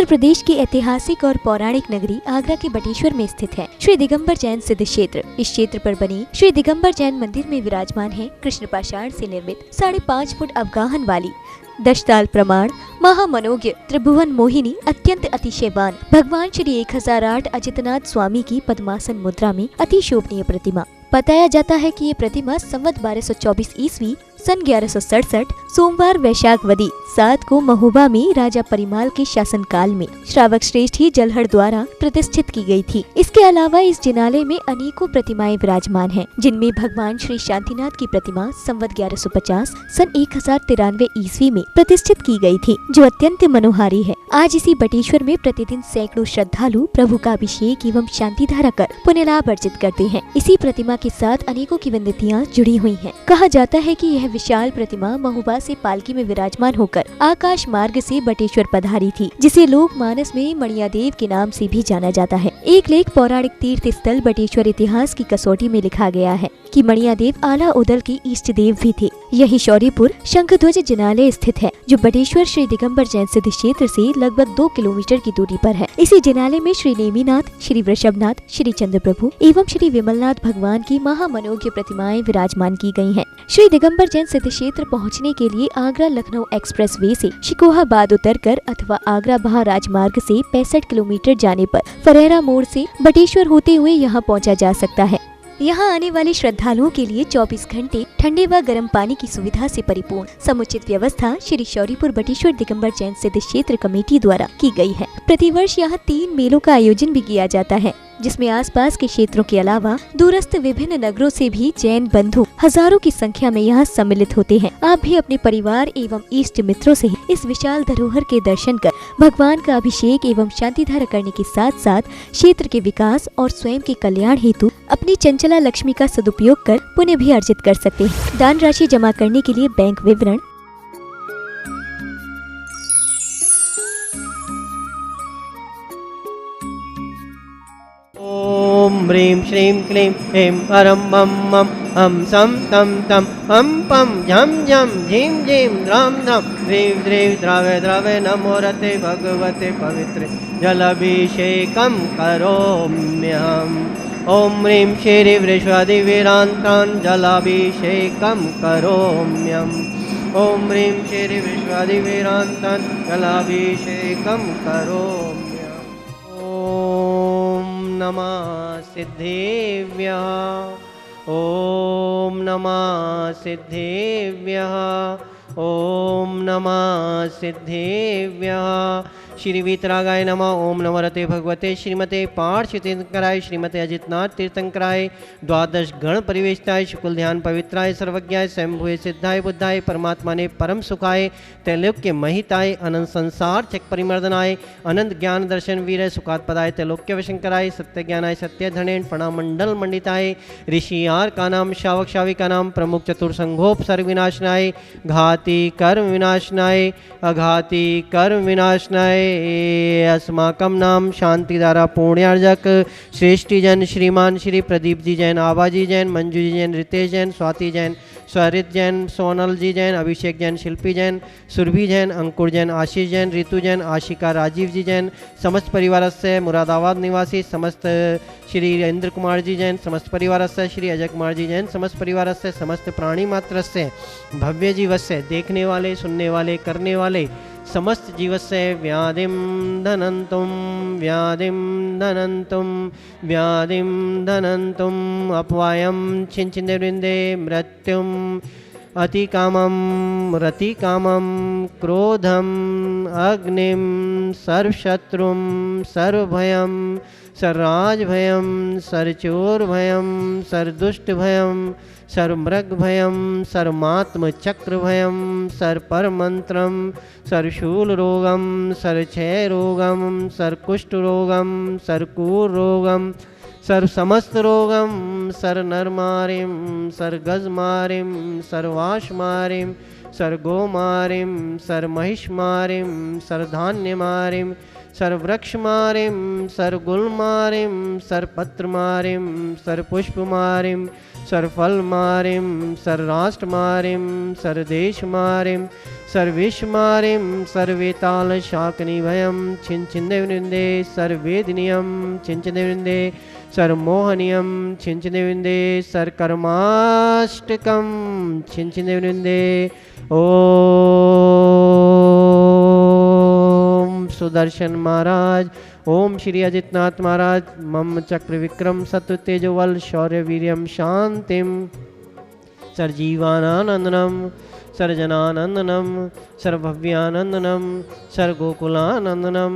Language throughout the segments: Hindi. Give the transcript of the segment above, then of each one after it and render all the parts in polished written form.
उत्तर प्रदेश की ऐतिहासिक और पौराणिक नगरी आगरा के बटेश्वर में स्थित है श्री दिगंबर जैन सिद्ध क्षेत्र। इस क्षेत्र पर बने श्री दिगंबर जैन मंदिर में विराजमान है कृष्ण पाषाण से निर्मित 5.5 फुट अवगाहन वाली 10 ताल प्रमाण महामनोज्ञ त्रिभुवन मोहिनी अत्यंत अतिशयवान भगवान श्री 1008 अजितनाथ स्वामी की पद्मासन मुद्रा में अति शोभनीय प्रतिमा। बताया जाता है कि ये प्रतिमा संवत 1224 ईस्वी सन 1167 सोमवार वैशाखवदी 7 को महोबा में राजा परिमाल के शासन काल में श्रावक श्रेष्ठ ही जलहड़ द्वारा प्रतिष्ठित की गई थी। इसके अलावा इस जिनालय में अनेकों प्रतिमाएं विराजमान हैं, जिनमें भगवान श्री शांतिनाथ की प्रतिमा संवत 1150 सन 1093 ईस्वी में प्रतिष्ठित की गई थी, जो अत्यंत मनोहारी है। आज इसी बटेश्वर में प्रतिदिन सैकड़ों श्रद्धालु प्रभु का अभिषेक एवं शांति धारा कर पुण्य लाभ अर्जित करते हैं। इसी प्रतिमा के साथ अनेकों किंवदंतियां जुड़ी हुई हैं। कहा जाता है कि यह विशाल प्रतिमा महोबा से पालकी में विराजमान होकर आकाश मार्ग से बटेश्वर पधारी थी, जिसे लोक मानस में मणियादेव के नाम से भी जाना जाता है। एक लेख पौराणिक तीर्थ स्थल बटेश्वर इतिहास की कसौटी में लिखा गया है कि मणियादेव आला उदल के इष्ट देव भी थे। यही शौर्यपुर शंखध्वज जिनालय स्थित है, जो बटेश्वर श्री दिगंबर जैन सिद्ध क्षेत्र से लगभग 2 किलोमीटर की दूरी पर है। इसी जिनालय में श्री नेमिनाथ, श्री वृषभनाथ, श्री चंद्रप्रभु एवं श्री विमलनाथ भगवान की महामनोज्ञ प्रतिमाएं विराजमान की गई हैं। श्री दिगंबर जैन सिद्ध क्षेत्र पहुंचने के लिए आगरा लखनऊ एक्सप्रेस वे से शिकोहाबाद उतरकर अथवा आगरा बहा राजमार्ग से 65 किलोमीटर जाने पर फरेरा मोड़ से बटेश्वर होते हुए यहाँ पहुँचा जा सकता है। यहाँ आने वाले श्रद्धालुओं के लिए 24 घंटे ठंडे व गर्म पानी की सुविधा से परिपूर्ण समुचित व्यवस्था श्री शौर्यपुर बटेश्वर दिगंबर जैन सिद्ध क्षेत्र कमेटी द्वारा की गई है। प्रतिवर्ष यहाँ 3 मेलों का आयोजन भी किया जाता है, जिसमें आसपास के क्षेत्रों के अलावा दूरस्थ विभिन्न नगरों से भी जैन बंधु हजारों की संख्या में यहाँ सम्मिलित होते हैं। आप भी अपने परिवार एवं इष्ट मित्रों से इस विशाल धरोहर के दर्शन कर भगवान का अभिषेक एवं शांति धारा करने के साथ साथ क्षेत्र के विकास और स्वयं के कल्याण हेतु अपनी चंचला लक्ष्मी का सदुपयोग कर पुण्य भी अर्जित कर सकते हैं। दान राशि जमा करने के लिए बैंक विवरण ओम ह्रीं श्रीं क्लीं ऐं परं मं मं हम सं तं तं हम पं झं झं झीं झीं द्रां द्रां ह्रीं ह्रीं द्रावे द्रावे नमो रते भगवते पवित्रे जलाभिषेकं करोम्यहम्। ओम ह्रीं श्री वृषभादिवीरान्तान् जलाभिषेकं करोम्यहम्। ओम ह्रीं श्री वृषभादिवीरान्तान् जलाभिषेकं करोम्यहम्। नमः सिद्धेभ्यः ओम नमः सिद्धेभ्यः ओम नमः सिद्धेभ्यः। श्री वीतरागाय नमः। ओम नमरते भगवते श्रीमते पार्श्व तीर्थंकराय श्रीमते अजितनाथ तीर्थंकराय द्वादश गण परिवेष्टाय शुक्ल ध्यान पवित्राय सर्वज्ञाय स्वयंभुए सिद्धाय बुद्धाय परमात्मा ने परम सुखाय त्रैलोक्य महिताय अनंत संसार चक परिमर्दनाय अनंत ज्ञान दर्शन वीर सुखात्पदाय त्रैलोक्य वशंकराय सत्य ज्ञानाय सत्य धनेन प्रणामंडल मंडिताय ऋषियार का नाम शावक शाविका नाम प्रमुख चतुर्संघोपसर्ग विनाशनाय घाति कर्म विनाशनाय अघाति कर्म विनाशनाय अस्माकं नाम शांतिधारा पुण्यार्जक श्रेष्ठी जैन श्रीमान श्री प्रदीप जी जैन, आबाजी जैन, मंजू जी जैन, रितेश जैन, स्वाति जैन, स्वरित जैन, सोनल जी जैन, अभिषेक जैन, शिल्पी जैन, सुरभि जैन, अंकुर जैन, आशीष जैन, रितु जैन, आशिका राजीव जी जैन, समस्त परिवार से मुरादाबाद निवासी समस्त श्री इंद्र कुमार जी जैन, समस्त परिवार से श्री अजय कुमार जी जैन, समस्त परिवार से समस्त प्राणी मात्र से भव्य जीवस्य देखने वाले सुनने वाले करने वाले समस्त जीवस्य व्याधिम धनंतुम व्याधिम धनंतुम व्याधिम धनंतुम अपवायम छिंचिंदे वृंदे मृत्युम अतिकामं रतिकामं क्रोधम अग्निम सर्वशत्रुम सर्वभयम सर्वराजभयम सर्वचोरभयम सर्वदुष्टभयम सर्वमृगभयम सर्वमात्मचक्रभयम सर्वपरमंत्रम सर्वशूलरोगम सर्वक्षयरोगम सर्वकुष्ठरोगम सर्वकूरोगम सर्वसमस्तरोगम सर्वनरमारिं सर्वगजमारिं सर्वाश्मारिं सर्वगोमारिं सर्वमहिषमारिं सर्वधान्यमारिं सर्ववृक्षमारिं सर्वगुलमारिं सर्वपत्रमारिं सर्वपुष्पमारिं सर्वफलमारिं सर्वराष्ट्रमारिं सर्वदेशमारिं सर्वेशमारिं सर्वेतालशाकनिभयं छिञ्चिन्देवनिन्दे सर्वेदिनियं छिञ्चिन्देवनिन्दे सर्वमोहनियं छिञ्चिन्देवनिन्दे सर्वकर्माष्टकं छिञ्चिन्देवनिन्दे ओम सुदर्शन महाराज, ओम श्री अजितनाथ महाराज, मम चक्र विक्रम सत्व तेजोवल शौर्य वीर्यम शांतिम सर्जीवानंदनम सर्वजनानंदनम सर्वभव्यानंदनम सर्वगोकुलानंदनम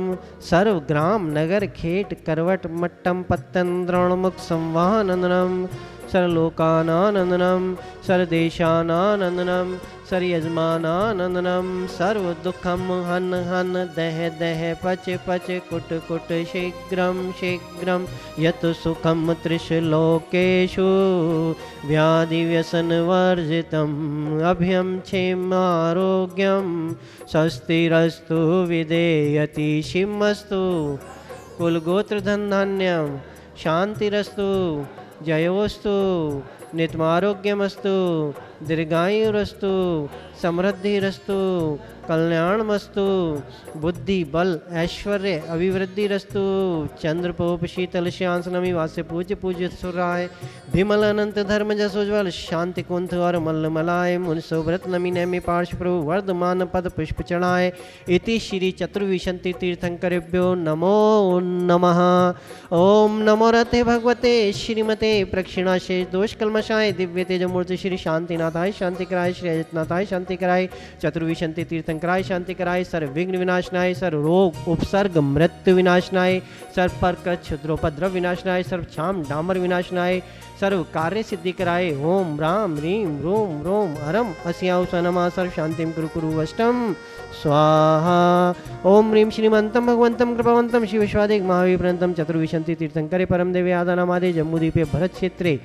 सर्वग्राम नगर खेट करवट मट्टम पत्तन द्रोणमुख संवाहनंदनम सर्वलोकानानंदनम सर्वदेशानानंदनम सर्वयजमानानंदनम सर्वदुःखम हन हन दह दह पच पच कुट कुट शीघ्रम शीघ्रम यत सुखम त्रिशलोकेषु व्याधिव्यसनवर्जितम अभयं क्षेमारोग्यम स्वस्तिरस्तु विदेयति शिमस्तु कुलगोत्र धन धान्यम शांतिरस्तु जयोस्तु नित्यारोग्यमस्तु दीर्घायुरस्तु समृद्धिरस्तु कल्याणमस्तु बुद्धि बल ऐश्वर्य अभिवृद्धिरस्तु चंद्रपोप शीतल श्यांसनमी वास्य पूज्य पूज्य सुराय विमल अनंत धर्म जसोज्वल शांति कुंथ और मल्ल मलाय मुनसोव्रत नमी नैमी पार्श्व प्रभु वर्धमान पद पुष्प चढ़ाए इति श्री चतुर्विशंति तीर्थंकरेभ्यो नमो नमः। ओम नमो रते भगवते श्रीमते प्रक्षिणाशेष दोष कलमशाय दिव्य तेजमूर्ति श्री शांतिनाथाय शांति कराय श्री अजितनाथाय शांति कराय चतुर्विशंति तीर्थंकराय शांति कराय सर्व विघ्न विनाशनाय सर्व रोग उपसर्ग मृत्यु विनाशनाय सर्व परकट क्षुद्रोपद्रव विनाशनाय सर्व छाम डामर विनाशनाय सर्व कार्य सिद्धि कराय ओम राम रीम रोम रोम हरम अस्याउ सनमा सर्व शांतिम कुरु कुरु अष्टम स्वाहा। ओम ह्रीं श्रीमंतम भगवंतम कृपावंतम शिव विश्वादिक महावीर प्रणतम चतुर्विशंति तीर्थंकरे परम देवे आदानामादे जम्मूद्वीपे भरत क्षेत्रे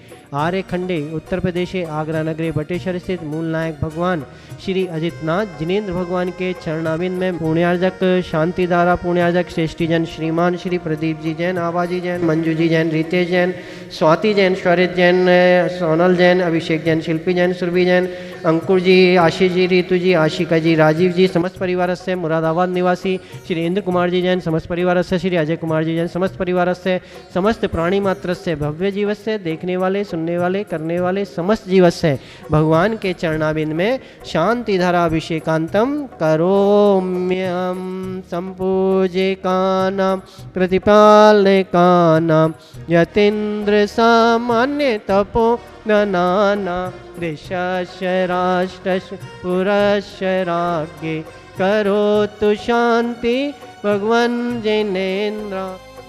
आर्य खंडे उत्तर प्रदेशे आगरा नगरे बटेश्वर स्थित मूल नायक भगवान श्री अजितनाथ जिनेन्द्र भगवान के चरणाबिंद में पुण्यार्जक शांतिधारा पुण्यार्जक श्रेष्ठी जन श्रीमान श्री प्रदीप जी जैन, आबाजी जैन, मंजू जी जैन, रितेश जैन, स्वाति जैन, शौर्य जैन, सोनल जैन, अभिषेक जैन, शिल्पी जैन, सुरभि जैन, अंकुर जी, आशीष जी, रीतु जी, आशिका जी, राजीव जी, समस्त परिवार से मुरादाबाद निवासी श्री इंद्र कुमार जी जैन, समस्त परिवार से श्री अजय कुमार जी जैन, समस्त परिवार से समस्त प्राणी मात्र से भव्य जीवस से देखने वाले सुनने वाले करने वाले समस्त जीवस से भगवान के चरणाबिंद में शांति धारा अभिषेकांतम करोम्यहम संपूजिकानां प्रतिपालकानां यतीन्द्र सामान्य तपो नाना देशस्य राष्ट्रस्य पुरस्य राज्ञे करोतु शांति भगवान जिनेन्द्र।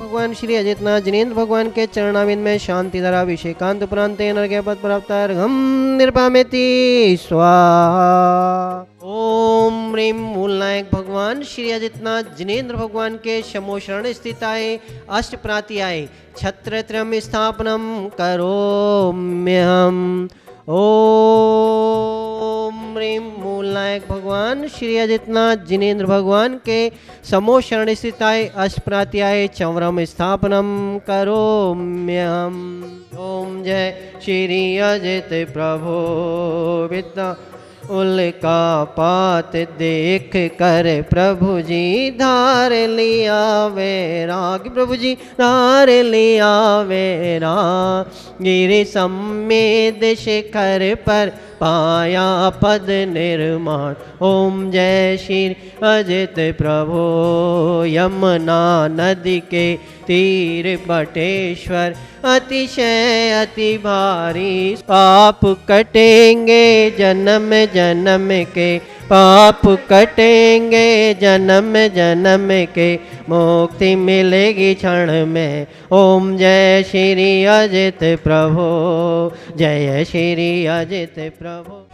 भगवान श्री अजितनाथ जिनेन्द्र भगवान के चरणाबिंद में शांति धरा अभिषेकांत उपरांत नरक पद प्राप्त अर्घम निर्पामेति स्वाहा। ओम ह्रीं मूलनायक भगवान श्री अजितनाथ जिनेन्द्र भगवान के शमो शरण स्थिताय अष्टप्रात्याय छत्रत्रयम् स्थापनम करोम्यहम। ओम ह्रीं मूलनायक भगवान श्री अजितनाथ जिनेन्द्र भगवान के समो शरण स्थिताय अष्टप्रात्याय चंवरम स्थापनम करोम्यहम। ओम जय श्री अजित प्रभो विद्या उल्का पात देख कर प्रभु जी धार लिया वैराग, प्रभु जी धार लिया वैराग, गिरि सम्मेद शिखर पर पाया पद निर्माण। ओम जय श्री अजित प्रभो यमुना नदी के तीर बटेश्वर अतिशय अति भारी पाप कटेंगे जन्म जन्म के, पाप कटेंगे जन्म जन्म के, मुक्ति मिलेगी क्षण में। ओम जय श्री अजित प्रभो, जय श्री अजित प्रभो।